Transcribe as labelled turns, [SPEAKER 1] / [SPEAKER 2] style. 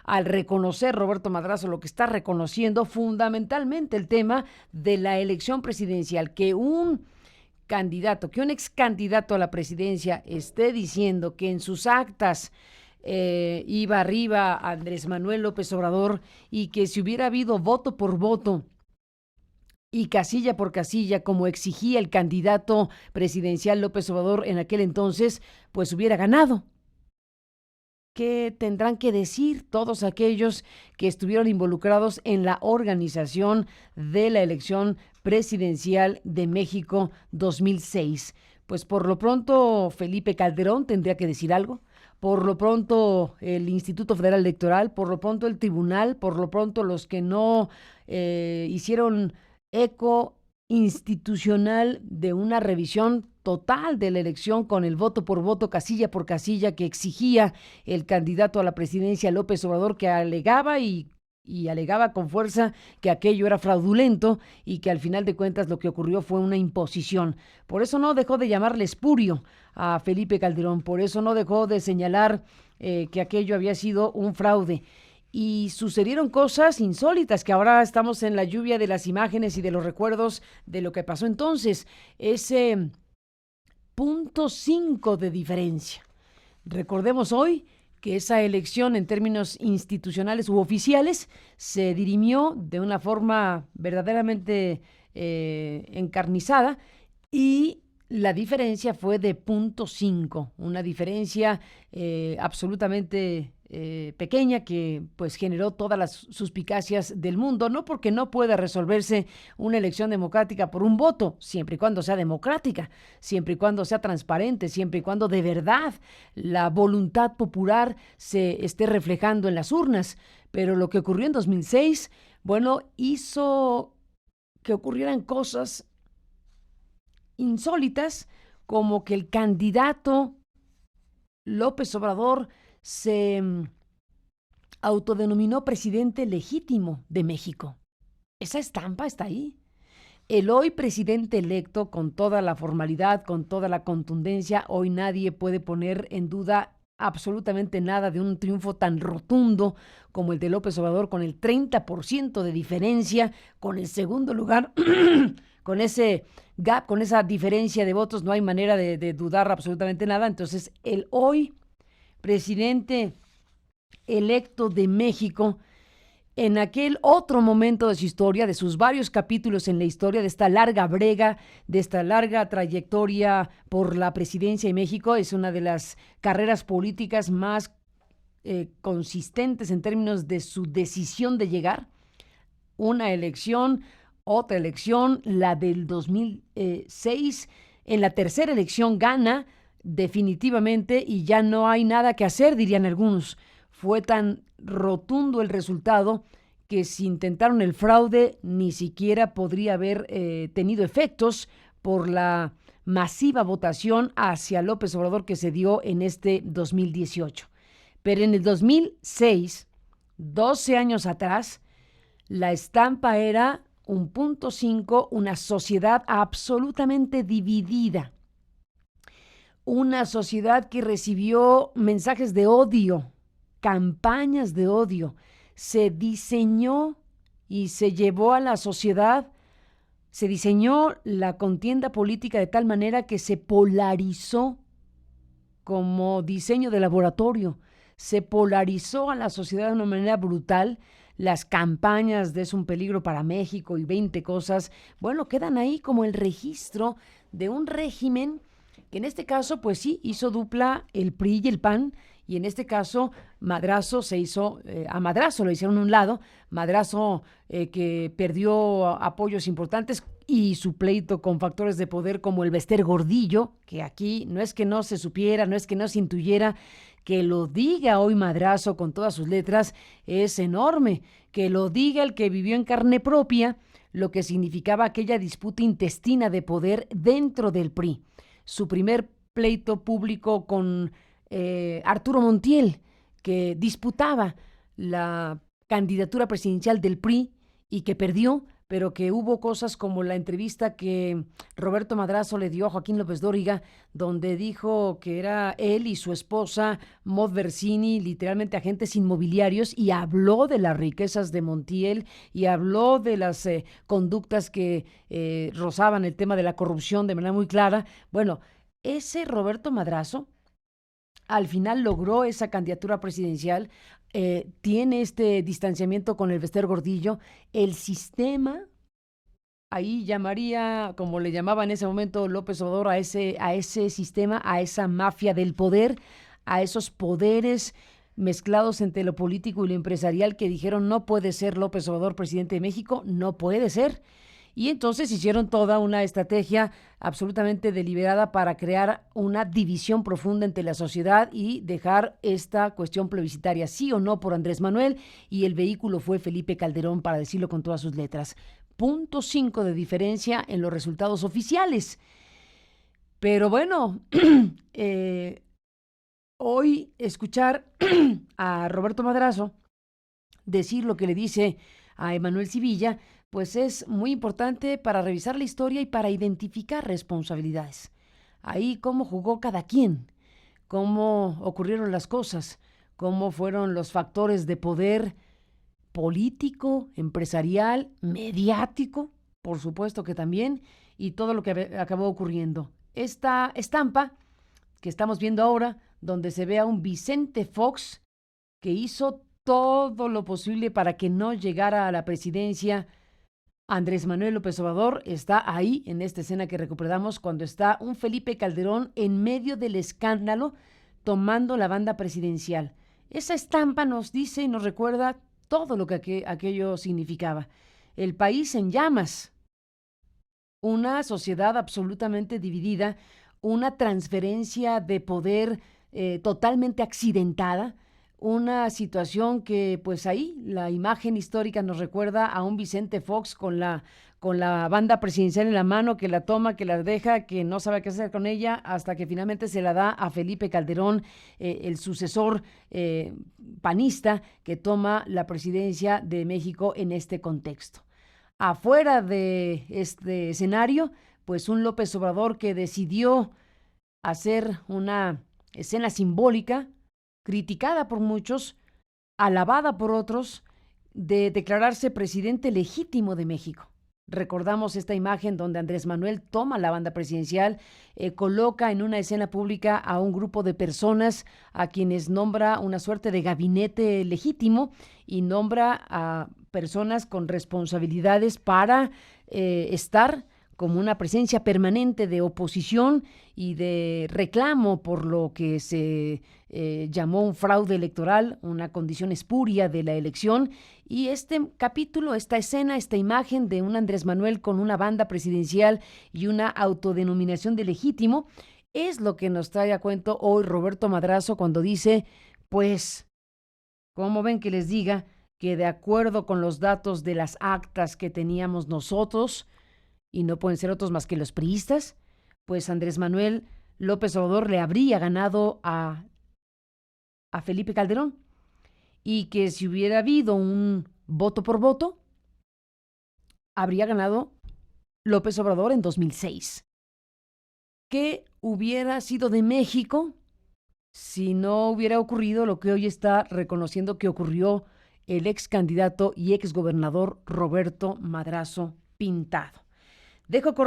[SPEAKER 1] al reconocer Roberto Madrazo lo que está reconociendo fundamentalmente el tema de la elección presidencial, que un candidato, que un ex candidato a la presidencia esté diciendo que en sus actas iba arriba Andrés Manuel López Obrador y que si hubiera habido voto por voto y casilla por casilla, como exigía el candidato presidencial López Obrador en aquel entonces, pues hubiera ganado. ¿Qué tendrán que decir todos aquellos que estuvieron involucrados en la organización de la elección presidencial de México 2006? Pues por lo pronto Felipe Calderón tendría que decir algo, por lo pronto el Instituto Federal Electoral, por lo pronto el tribunal, por lo pronto los que no hicieron eco institucional de una revisión total de la elección con el voto por voto, casilla por casilla que exigía el candidato a la presidencia López Obrador, que alegaba y alegaba con fuerza que aquello era fraudulento y que al final de cuentas lo que ocurrió fue una imposición. Por eso no dejó de llamarle espurio a Felipe Calderón, por eso no dejó de señalar que aquello había sido un fraude. Y sucedieron cosas insólitas que ahora estamos en la lluvia de las imágenes y de los recuerdos de lo que pasó entonces. Ese .5 de diferencia. Recordemos hoy que esa elección en términos institucionales u oficiales se dirimió de una forma verdaderamente encarnizada y la diferencia fue de .5, una diferencia absolutamente pequeña que pues generó todas las suspicacias del mundo, no porque no pueda resolverse una elección democrática por un voto, siempre y cuando sea democrática, siempre y cuando sea transparente, siempre y cuando de verdad la voluntad popular se esté reflejando en las urnas. Pero lo que ocurrió en 2006, bueno, hizo que ocurrieran cosas insólitas, como que el candidato López Obrador se autodenominó presidente legítimo de México. Esa estampa está ahí. El hoy presidente electo, con toda la formalidad, con toda la contundencia, hoy nadie puede poner en duda absolutamente nada de un triunfo tan rotundo como el de López Obrador, con el 30% de diferencia, con el segundo lugar, con ese gap, con esa diferencia de votos, no hay manera de dudar absolutamente nada. Entonces, el hoy presidente electo de México, en aquel otro momento de su historia, de sus varios capítulos en la historia, de esta larga brega, de esta larga trayectoria por la presidencia de México, es una de las carreras políticas más consistentes en términos de su decisión de llegar. Una elección, otra elección, la del 2006, en la tercera elección gana definitivamente y ya no hay nada que hacer, dirían algunos. Fue tan rotundo el resultado que si intentaron el fraude ni siquiera podría haber tenido efectos por la masiva votación hacia López Obrador que se dio en este 2018. Pero en el 2006, 12 años atrás, la estampa era un .5, una sociedad absolutamente dividida, una sociedad que recibió mensajes de odio, campañas de odio. Se diseñó y se llevó a la sociedad, se diseñó la contienda política de tal manera que se polarizó como diseño de laboratorio. Se polarizó a la sociedad de una manera brutal. Las campañas de es un peligro para México y 20 cosas, bueno, quedan ahí como el registro de un régimen que en este caso, pues sí, hizo dupla el PRI y el PAN, y en este caso Madrazo se hizo, a Madrazo lo hicieron a un lado, Madrazo que perdió apoyos importantes y su pleito con factores de poder como el Bester Gordillo, que aquí no es que no se supiera, no es que no se intuyera, que lo diga hoy Madrazo con todas sus letras es enorme, que lo diga el que vivió en carne propia lo que significaba aquella disputa intestina de poder dentro del PRI. Su primer pleito público con Arturo Montiel, que disputaba la candidatura presidencial del PRI y que perdió, pero que hubo cosas como la entrevista que Roberto Madrazo le dio a Joaquín López Dóriga, donde dijo que era él y su esposa, Maud Versini, literalmente agentes inmobiliarios, y habló de las riquezas de Montiel y habló de las conductas que rozaban el tema de la corrupción de manera muy clara. Bueno, ese Roberto Madrazo al final logró esa candidatura presidencial, tiene este distanciamiento con el Bester Gordillo. El sistema, ahí llamaría, como le llamaba en ese momento López Obrador, a ese sistema, a esa mafia del poder, a esos poderes mezclados entre lo político y lo empresarial, que dijeron: no puede ser López Obrador presidente de México, no puede ser. Y entonces hicieron toda una estrategia absolutamente deliberada para crear una división profunda entre la sociedad y dejar esta cuestión plebiscitaria, sí o no, por Andrés Manuel, y el vehículo fue Felipe Calderón, para decirlo con todas sus letras. 0.5 de diferencia en los resultados oficiales. Pero bueno, hoy escuchar a Roberto Madrazo decir lo que le dice a Emanuel Zivilla, pues es muy importante para revisar la historia y para identificar responsabilidades. Ahí cómo jugó cada quien, cómo ocurrieron las cosas, cómo fueron los factores de poder político, empresarial, mediático, por supuesto que también, y todo lo que acabó ocurriendo. Esta estampa que estamos viendo ahora, donde se ve a un Vicente Fox que hizo todo lo posible para que no llegara a la presidencia Andrés Manuel López Obrador, está ahí en esta escena que recuperamos cuando está un Felipe Calderón en medio del escándalo tomando la banda presidencial. Esa estampa nos dice y nos recuerda todo lo que aquello significaba. El país en llamas, una sociedad absolutamente dividida, una transferencia de poder totalmente accidentada, una situación que pues ahí la imagen histórica nos recuerda a un Vicente Fox con la banda presidencial en la mano, que la toma, que la deja, que no sabe qué hacer con ella, hasta que finalmente se la da a Felipe Calderón, el sucesor panista que toma la presidencia de México en este contexto. Afuera de este escenario, pues un López Obrador que decidió hacer una escena simbólica, criticada por muchos, alabada por otros, de declararse presidente legítimo de México. Recordamos esta imagen donde Andrés Manuel toma la banda presidencial, coloca en una escena pública a un grupo de personas a quienes nombra una suerte de gabinete legítimo y nombra a personas con responsabilidades para estar como una presencia permanente de oposición y de reclamo por lo que se llamó un fraude electoral, una condición espuria de la elección. Y este capítulo, esta escena, esta imagen de un Andrés Manuel con una banda presidencial y una autodenominación de legítimo, es lo que nos trae a cuento hoy Roberto Madrazo cuando dice, pues, ¿cómo ven que les diga que de acuerdo con los datos de las actas que teníamos nosotros, y no pueden ser otros más que los priistas, pues Andrés Manuel López Obrador le habría ganado a Felipe Calderón? Y que si hubiera habido un voto por voto, habría ganado López Obrador en 2006. ¿Qué hubiera sido de México si no hubiera ocurrido lo que hoy está reconociendo que ocurrió el ex candidato y ex gobernador Roberto Madrazo Pintado? Dejo